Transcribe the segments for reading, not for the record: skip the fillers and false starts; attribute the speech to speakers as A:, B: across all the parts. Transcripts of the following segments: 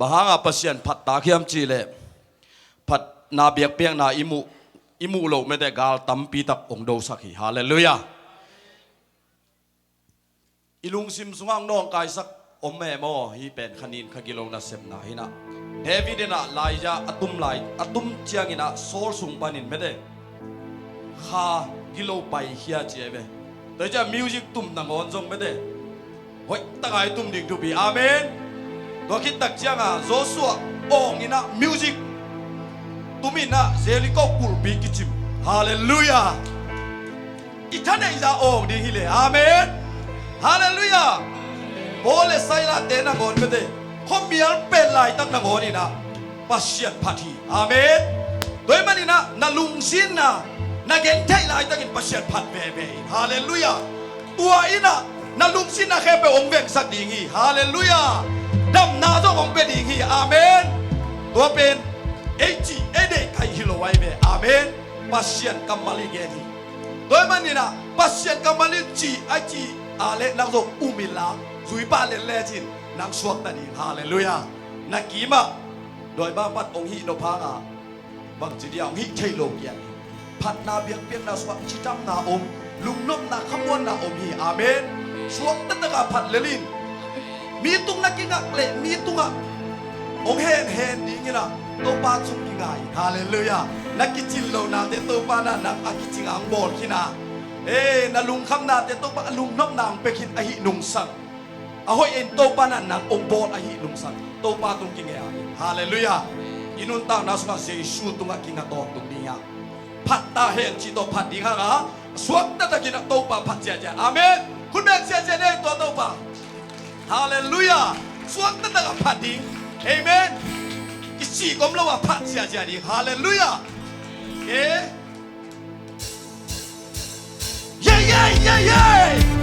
A: bahanga pasien phat ta khiam chi le phat na biak piang na imu lo me de gal tam pi tak ong do sakhi hallelujah ilung sim sungang nong kai sak om me mo hi pen khanin khagilo na sep na hina David na laija atum chiang ina sol sung panin me de kha gilo pai hia chebe tới giờ music tum na ngon jong me de hoi takai tum dik tu bi amen to khit tak chiang a Joshua ong ina music tumina zeliko kul bi kichim hallelujah ithane iza ong ding hile amen hallelujah bole saila te na ngon me de khomial pe lai tak na ngon ina pasien phathi amen doi manina na lung sin na gen thai lai takin pasien phat be hallelujah tua ina na lung sin na khe pe ong vek sak ding hi hallelujah dam na zo ong pe ding hi amen tua pen echi ede kai hilo wai be amen pasien kamali gen hi doi manina pasien kamali chi achi ale na zo umila zui pa le chin nang suak ta ding hallelujah na kima doi ba pat ong hi no pha nga bang chi dia ong hi thei lo kian phat na biak piak na swak chi tam na om lung nom na khamon na om hi amen suak ta ka phat lelin mi tung na kingak le mi tunga ong hen ding ina to pa chung kingai hallelujah na kichil lo na te to pa na nang akiching ang bol kina na lung kham na te to pa lung nom nang pe khin a hi nung sang ahoy en to pa na nang ong bol a hi nung sang to pa tung kinga hallelujah inun ta na sma se shu tunga kinga to tung dia phat ta hen chi to phat ding ha ga suak ta ta kina to pa phat ja ja amen kun mek sia sia ne to pa hallelujah suak ta ta phat ding amen isi kom lo wa phat sia sia ding hallelujah yeah yeah yeah yeah yeah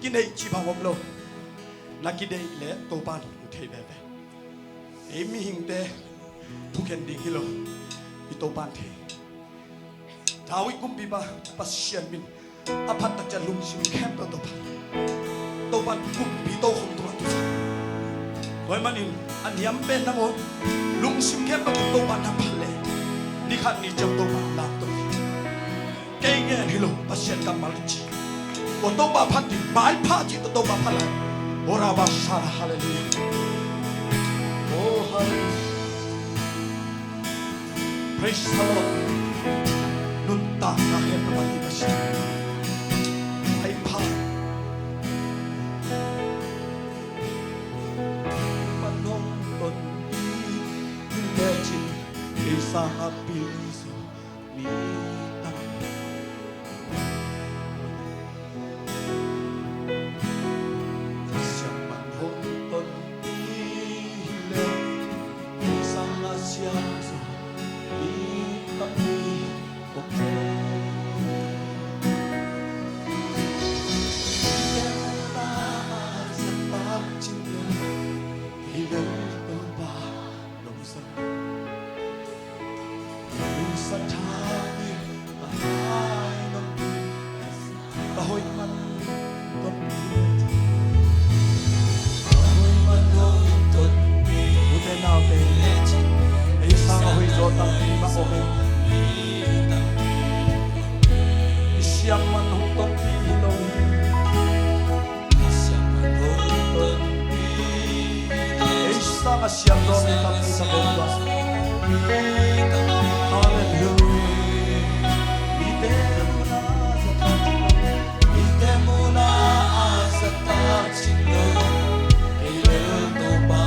A: kinay chiba wamlo nakidei le topan uthei bebe emi hingte puken ding hilo itopan the Tawi kumbiba pasien min apat tak jalung sim camp topan kumbi to khum tu Koi manin aniam pen namo lung sim camp topan na phale ni khan ni jam topan la to Kengen hilo pasien kamal chi o topa phati bai pha chi to topa phala ora ba sara hallelujah oh hallelujah praise the Lord Nunta na hempa pati kasi ay pa manong ton legend isa hapiso ni siya manong ton isa hapiso ni Siang manutong pilong Isa ka siyang domitang sa bomba Hallelujah Ite mo na sa tatsino Kailan to ba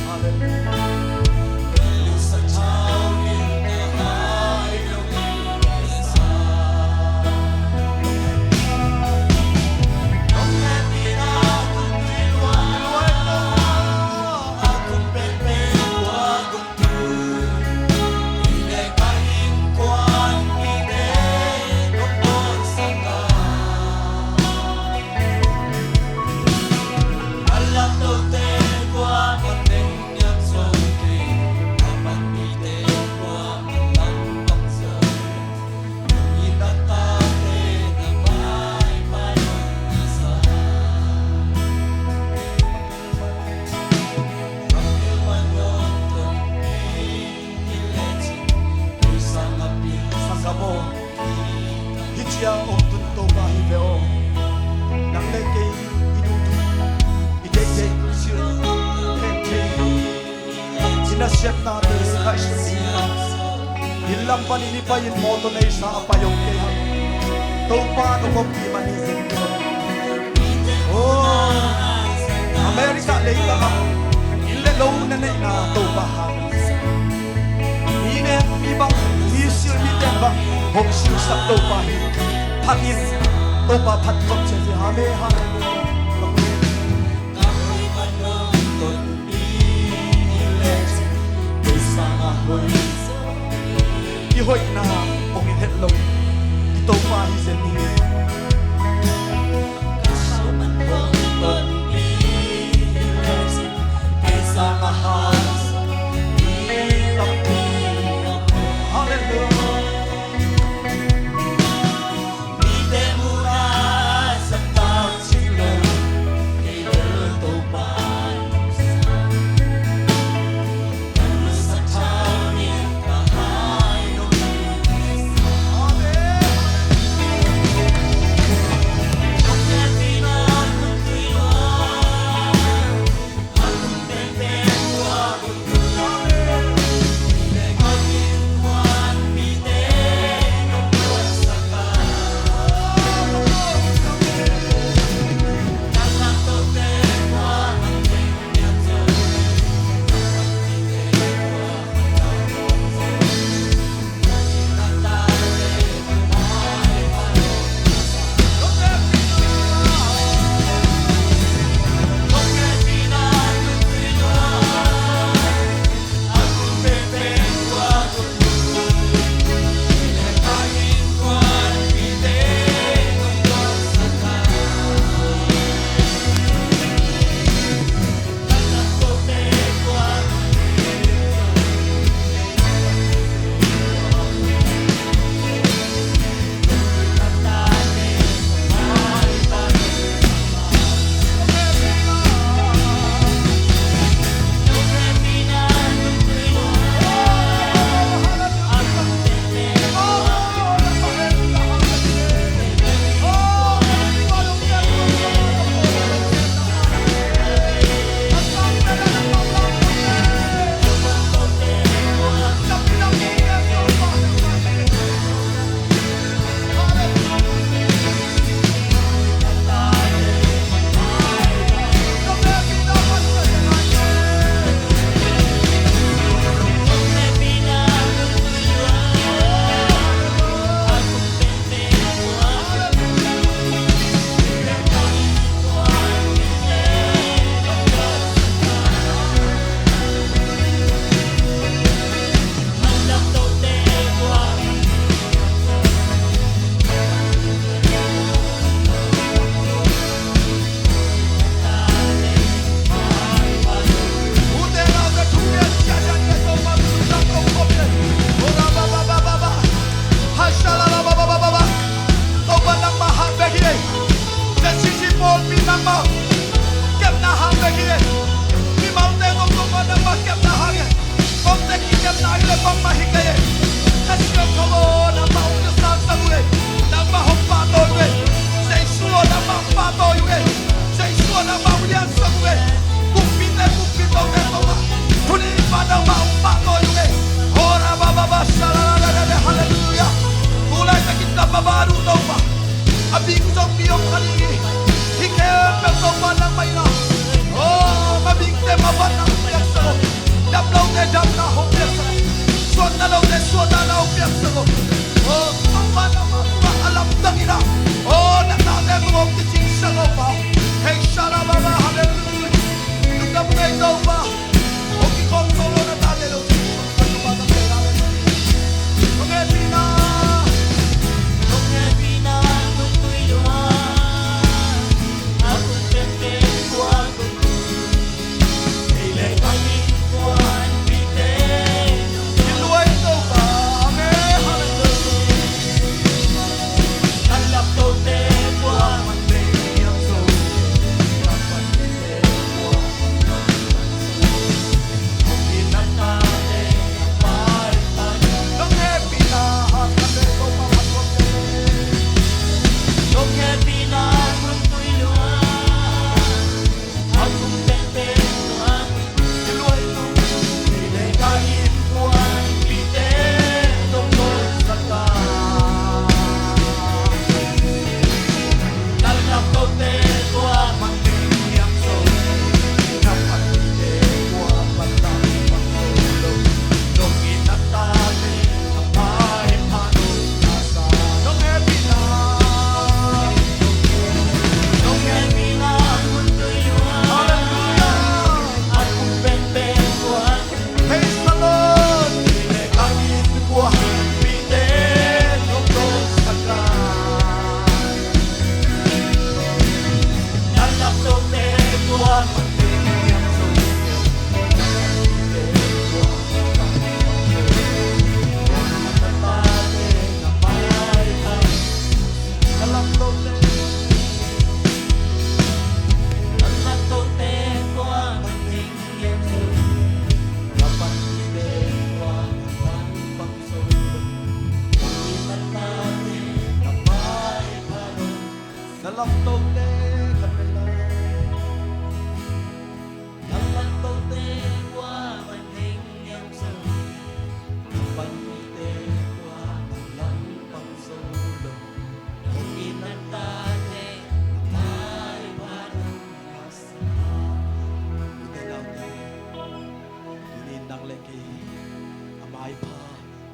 A: Hallelujah Hijiang otun to bahibeo nang lekei idudu idete sir tete sinasiat natin kaisi ilang paninipayin mo to na isa apayong kaya to paano ko pimanizin ko oh Amerika leita ka ilelaw na na ina to bahagi ine ibang misil mitembang Hong siêu sắp đâu pa phát in đâu pa phát không sẽ gì hả mê hả đi hội na ông hết lâu đâu pa hi sẽ đi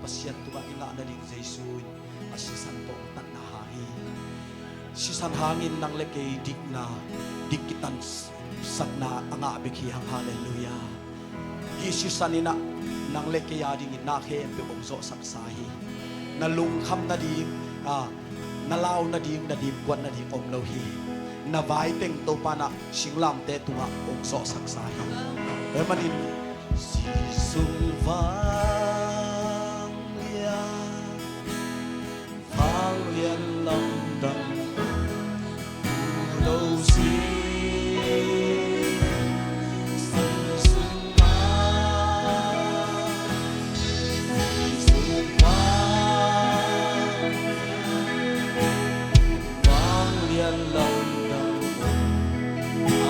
A: kapasian tunga ina na ding Jesus asisan to tanahahi sisan hangin ng lekay digna dikitan sagna anga bikihang hallelujah isisan ina ng lekay ading inake pe omso saksahi nalungkham na ding nalaw na ding kwat na ding omlohi na vai teng to pana singlam te tunga omso saksahi manin si sung vang lian lam dang lâu si sung sung vang lian lam dang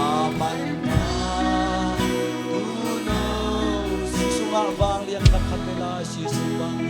A: aman na tunaw si sung vang lian nakapela si sung vang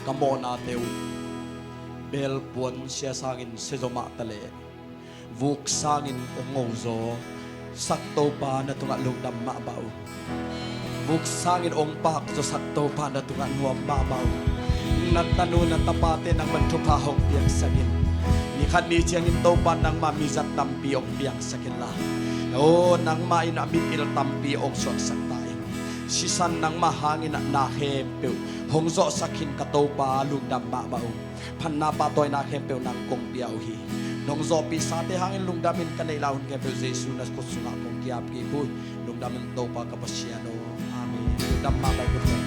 A: Kamona teu bel puan siya sangin sejoma tale vuk sangin ongozo sakto pa na tunga lungdam mabaw vuk sangin ongpak so sakto pa na tunga nuam mabaw natanu na tapate ng mantupahong biyang sagin ni kani siyang intopan ng mamizat tampi og biyang sagin la o nang mainamit il tampi og so saktay sisan ng mahangin na nahempew hongzo sakin katopa lungdam mabaw panapatoy na hempew ng kongpiawhi nongzo pisate hangin lungdamin kanailahon kempew Jesus nas kusunga kong kiapki ko lungdamin topa kapasiano amen lungdam mabaw